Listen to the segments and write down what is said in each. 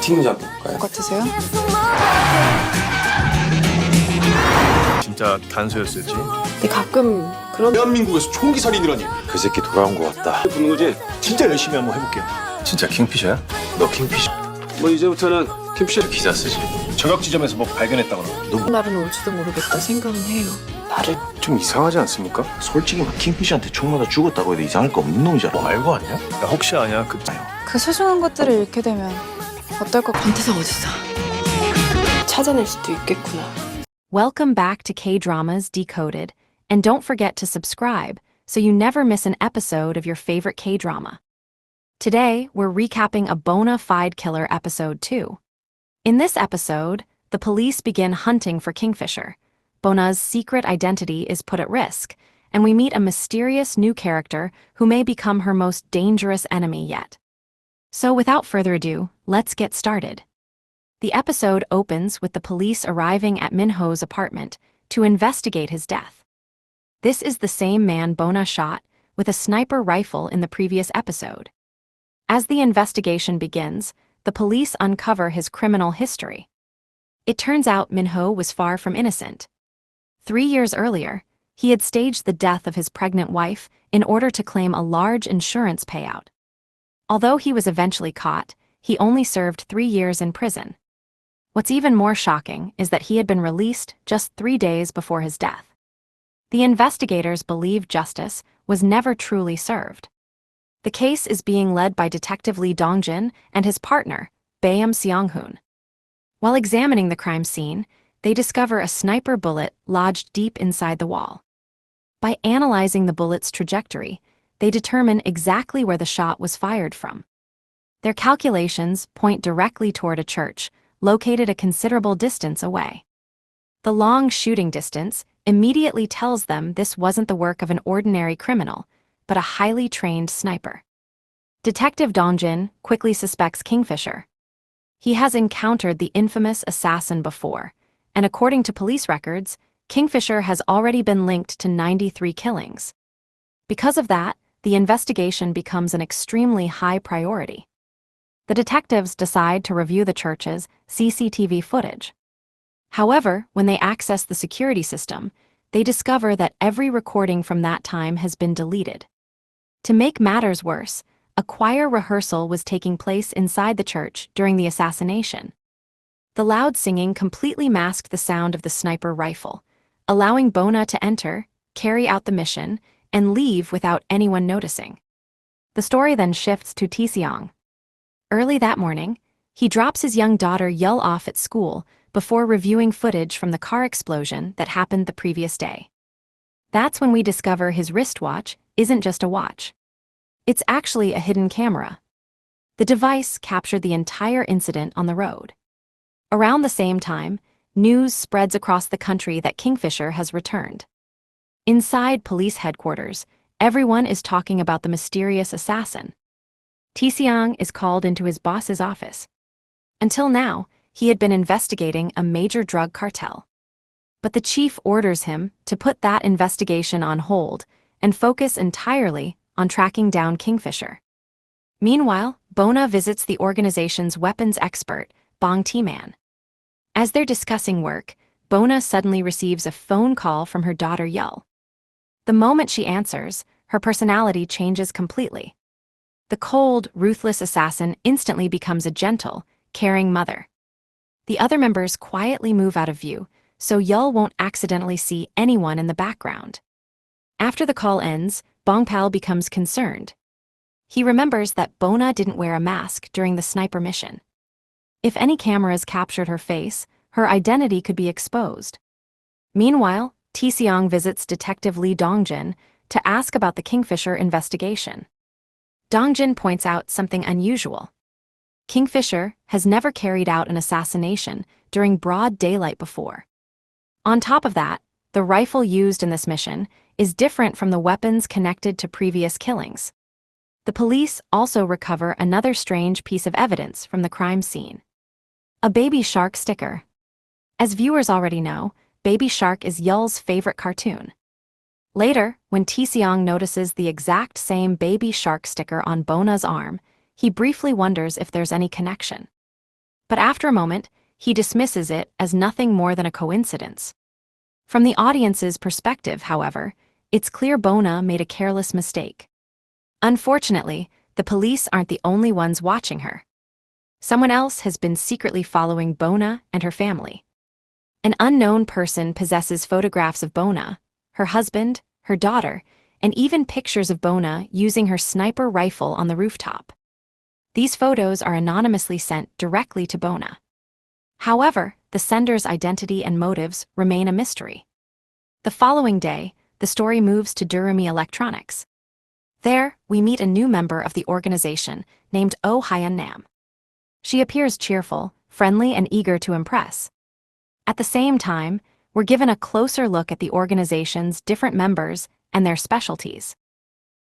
버티는 잡을까요? 똑같으세요? 진짜 단서였을지. 근데 가끔 그런 대한민국에서 총기 살인이라니. 그 새끼 돌아온 것 같다. 붙는 거지? 진짜 열심히 한번 해볼게요. 진짜 킹피셔야? 너 킹피셔. 뭐 이제부터는 킴피셔 기사 쓰지. 저격 지점에서 뭐 발견했다거나. 날은 올지도 모르겠다 생각은 해요. 나를 좀 이상하지 않습니까? 솔직히 막 킹피셔한테 총 맞아 죽었다고 해도 이상할 거 없는 놈이잖아. 뭐 알고 왔냐? 야, 혹시 아냐? 그 소중한 것들을 잃게 되면 어떨 것 권태상 어딨어? 찾아낼 수도 있겠구나. Welcome back to Kdramas Decoded, and don't forget to subscribe so you never miss an episode of your favorite K-drama. Today, we're recapping a Bona Fide Killer episode 2. In this episode, the police begin hunting for Kingfisher. Bona's secret identity is put at risk, and we meet a mysterious new character who may become her most dangerous enemy yet. So without further ado, let's get started. The episode opens with the police arriving at Minho's apartment to investigate his death. This is the same man Bona shot with a sniper rifle in the previous episode. As the investigation begins, the police uncover his criminal history. It turns out Minho was far from innocent. 3 years earlier, he had staged the death of his pregnant wife in order to claim a large insurance payout. Although he was eventually caught, he only served 3 years in prison. What's even more shocking is that he had been released just 3 days before his death. The investigators believe justice was never truly served. The case is being led by Detective Lee Dongjin and his partner, Bayam Seong-hoon. While examining the crime scene, they discover a sniper bullet lodged deep inside the wall. By analyzing the bullet's trajectory, they determine exactly where the shot was fired from. Their calculations point directly toward a church, located a considerable distance away. The long shooting distance immediately tells them this wasn't the work of an ordinary criminal, but a highly trained sniper. Detective Dongjin quickly suspects Kingfisher. He has encountered the infamous assassin before, and according to police records, Kingfisher has already been linked to 93 killings. Because of that, the investigation becomes an extremely high priority. The detectives decide to review the church's CCTV footage. However, when they access the security system, they discover that every recording from that time has been deleted. To make matters worse, a choir rehearsal was taking place inside the church during the assassination. The loud singing completely masked the sound of the sniper rifle, allowing Bona to enter, carry out the mission, and leave without anyone noticing. The story then shifts to Tissang. Early that morning, he drops his young daughter Yul off at school before reviewing footage from the car explosion that happened the previous day. That's when we discover his wristwatch isn't just a watch. It's actually a hidden camera. The device captured the entire incident on the road. Around the same time, news spreads across the country that Kingfisher has returned. Inside police headquarters, everyone is talking about the mysterious assassin. Tissang is called into his boss's office. Until now, he had been investigating a major drug cartel. But the chief orders him to put that investigation on hold and focus entirely on tracking down Kingfisher. Meanwhile, Bona visits the organization's weapons expert, Bong T-Man. As they're discussing work, Bona suddenly receives a phone call from her daughter Yul. The moment she answers, her personality changes completely. The cold, ruthless assassin instantly becomes a gentle, caring mother. The other members quietly move out of view, so Yul won't accidentally see anyone in the background. After the call ends, Bongpal becomes concerned. He remembers that Bona didn't wear a mask during the sniper mission. If any cameras captured her face, her identity could be exposed. Meanwhile, Tissang visits Detective Lee Dongjin to ask about the Kingfisher investigation. Dongjin points out something unusual. Kingfisher has never carried out an assassination during broad daylight before. On top of that, the rifle used in this mission is different from the weapons connected to previous killings. The police also recover another strange piece of evidence from the crime scene. A baby shark sticker. As viewers already know, Baby Shark is Yul's favorite cartoon. Later, when Tissang notices the exact same Baby Shark sticker on Bona's arm, he briefly wonders if there's any connection. But after a moment, he dismisses it as nothing more than a coincidence. From the audience's perspective, however, it's clear Bona made a careless mistake. Unfortunately, the police aren't the only ones watching her. Someone else has been secretly following Bona and her family. An unknown person possesses photographs of Bona, her husband, her daughter, and even pictures of Bona using her sniper rifle on the rooftop. These photos are anonymously sent directly to Bona. However, the sender's identity and motives remain a mystery. The following day, the story moves to Durumi Electronics. There, we meet a new member of the organization named Oh Hyun Nam. She appears cheerful, friendly, and eager to impress. At the same time, we're given a closer look at the organization's different members and their specialties.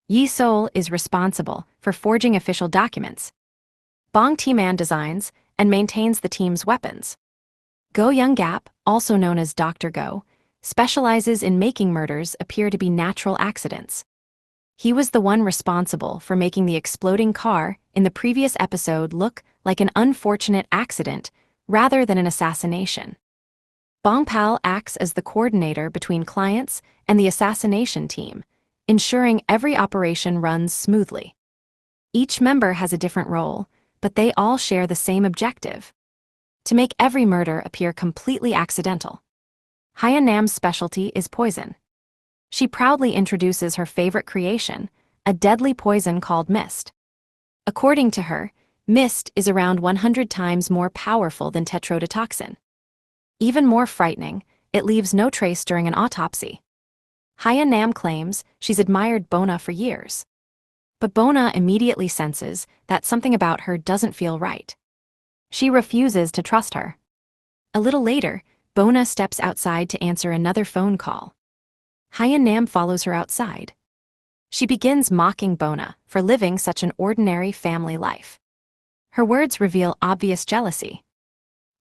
Yi Sol is responsible for forging official documents. Bong Tae-man designs and maintains the team's weapons. Go Young-gap, also known as Dr. Go, specializes in making murders appear to be natural accidents. He was the one responsible for making the exploding car in the previous episode look like an unfortunate accident rather than an assassination. Bong Pal acts as the coordinator between clients and the assassination team, ensuring every operation runs smoothly. Each member has a different role, but they all share the same objective: to make every murder appear completely accidental. Hyun Nam's specialty is poison. She proudly introduces her favorite creation, a deadly poison called mist. According to her, mist is around 100 times more powerful than tetrodotoxin. Even more frightening, it leaves no trace during an autopsy. Hyun Nam claims she's admired Bona for years. But Bona immediately senses that something about her doesn't feel right. She refuses to trust her. A little later, Bona steps outside to answer another phone call. Hyun Nam follows her outside. She begins mocking Bona for living such an ordinary family life. Her words reveal obvious jealousy.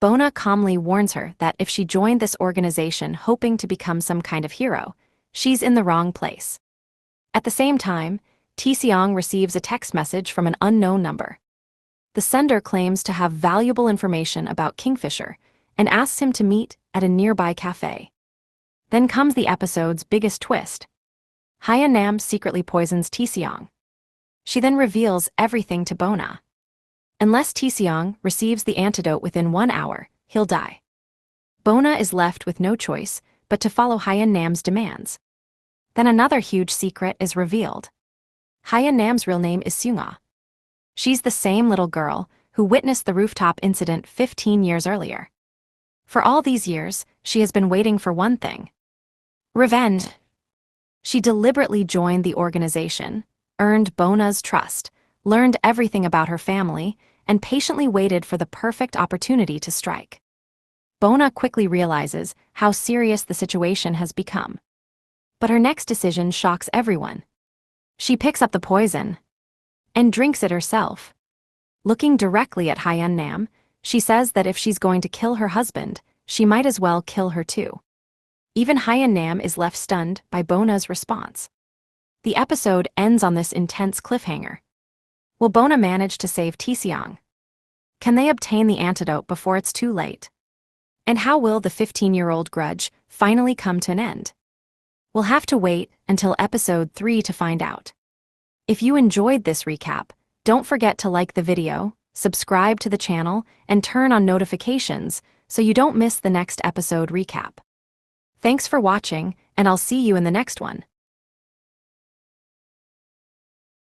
Bona calmly warns her that if she joined this organization hoping to become some kind of hero, she's in the wrong place. At the same time, Tissang receives a text message from an unknown number. The sender claims to have valuable information about Kingfisher and asks him to meet at a nearby cafe. Then comes the episode's biggest twist. Hyun Nam secretly poisons Tissang. She then reveals everything to Bona. Unless Tissang receives the antidote within 1 hour, he'll die. Bona is left with no choice but to follow Hyun Nam's demands. Then another huge secret is revealed. Hyun Nam's real name is Seung-ah. She's the same little girl who witnessed the rooftop incident 15 years earlier. For all these years, she has been waiting for one thing: revenge. She deliberately joined the organization, earned Bona's trust, learned everything about her family, and patiently waited for the perfect opportunity to strike. Bona quickly realizes how serious the situation has become. But her next decision shocks everyone. She picks up the poison and drinks it herself. Looking directly at Hyun Nam, she says that if she's going to kill her husband, she might as well kill her too. Even Hyun Nam is left stunned by Bona's response. The episode ends on this intense cliffhanger. Will Bona manage to save Tissang? Can they obtain the antidote before it's too late? And how will the 15-year-old grudge finally come to an end? We'll have to wait until episode 3 to find out. If you enjoyed this recap, don't forget to like the video, subscribe to the channel, and turn on notifications so you don't miss the next episode recap. Thanks for watching, and I'll see you in the next one.